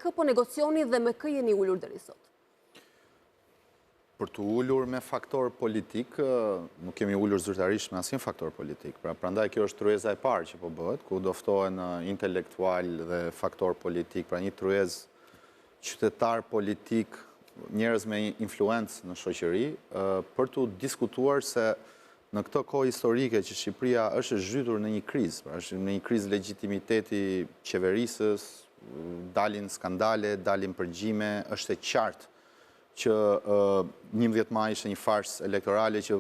kë po negocioni dhe me kë jeni ullur deri sot? Për të ullur me faktor politik, nuk kemi ullur zyrtarisht me asnjë faktor politik. Prandaj kjo është tryeza e parë që po bëhet, ku do ftohen intelektual dhe faktor politik, pra një tryezë qytetar politik, njerëz me influencë në shoqëri, për të diskutuar se në këtë kohë historike që Shqipëria është zhytur në një krizë, pra është në një krizë legitimiteti qeverisës, dalin skandale, dalin përgjime, është e qartë që 11 maj ishte një farsë elektorale që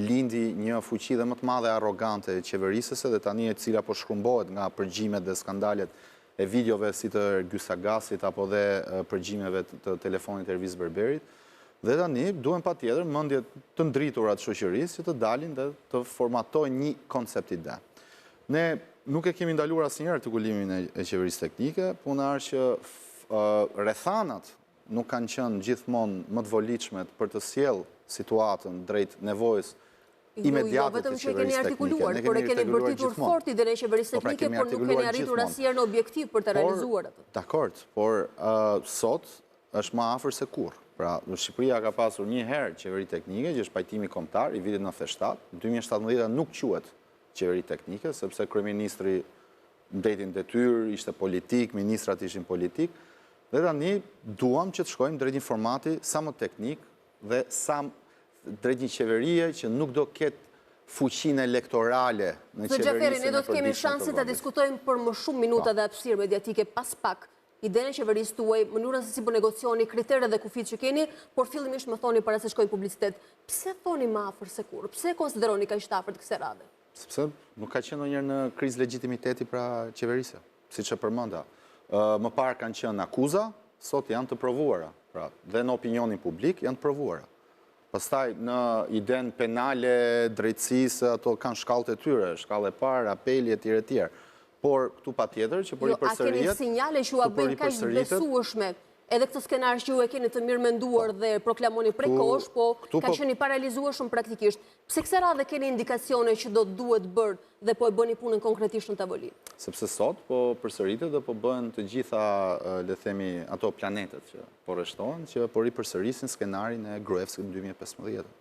lindi një fuqi dhe më të madhe arrogante qeverisëse dhe tani e cila po shkrumbohet nga përgjimet dhe skandalet e videove si të Gjysagasit apo dhe përgjimeve të telefonit Ervis Berberit. Dhe tani duhen patjetër mendjet të ndriturat shoqërisë që të dalin dhe të formatojnë një koncept ide. Ne nuk e kemi ndaluar asnjëherë artikulimin e qeverisë teknike, puna është që rrethanat nuk kanë qenë gjithmonë më të volitshme për të sjellë situatën drejt nevojës imediate të qeverisë teknike. Vetëm që e keni artikuluar, por e keni bërtitur fort idenë e qeverisë teknike, por nuk keni arritur asnjëherë në objektiv për të realizuar atë. Dakord, por sot është më afër se kurrë. Pra, Shqipëria ka pasur një herë qeveri teknike, që është pajtimi kombëtar i vitit 97. Në 2017 nuk quhet qeveri teknike, sepse kryeministri mbeti në detyrë, ishte politik, ministrat ishin politik. Dhe tani duam që të shkojmë drejt një formati sa më teknik dhe sa drejt një qeverie që nuk do ketë fuqinë elektorale në qeverisë. Zë Xhaferi, ne do të kemi shansin të diskutojmë për më shumë minuta dhe hapësirë mediatike pas pak idenë e qeverisë tuaj, mënyrën se si po negocioni, kriteret dhe kufit që keni, por fillimisht më thoni para se shkojë publicitet. Pse thoni më afër se kurrë? Pse konsideroni kaq të afërt kësaj radhe? Sepse nuk ka qenë ndonjëherë në krizë legitimiteti pra qeverisë, siç e përmenda. Më parë kanë qenë akuza, sot janë të provuara, pra, dhe në opinionin publik janë të provuara. Pastaj në idenë penale, drejtësisë, ato kanë shkallët e tyre, shkallë e parë, apeli etj. Etj. Por këtu patjetër që për i përsëritet. A keni sinjale që u a bëjnë kaq besueshme? Edhe këtë skenar që ju e keni të mirë menduar dhe proklamoni prekosh, po ka qenë i parealizueshëm praktikisht. Pse kësaj radhe keni indikacione që do duhet bërë dhe po e bëni punën konkretisht në tavolinë? Sepse sot po përsëritet dhe po bëhen të gjitha, le themi, ato planetet që po rreshtohen, që po ripërsërisin skenarin e Gruevskit në 2015.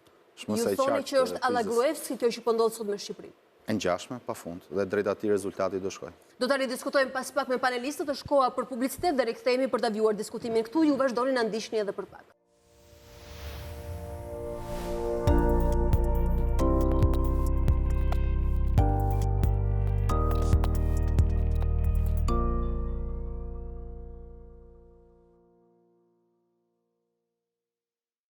Ju thoni që është alla Gruevski kjo që po ndodh sot me Shqipërinë? E ngjashme, pafund, dhe drejt atij rezultati do shkojë. Do ta ridiskutojmë pas pak me panelistët, është koha për publicitet dhe rikthehemi për ta vjuar diskutimin këtu. Ju vazhdoni na ndiqni edhe për pak.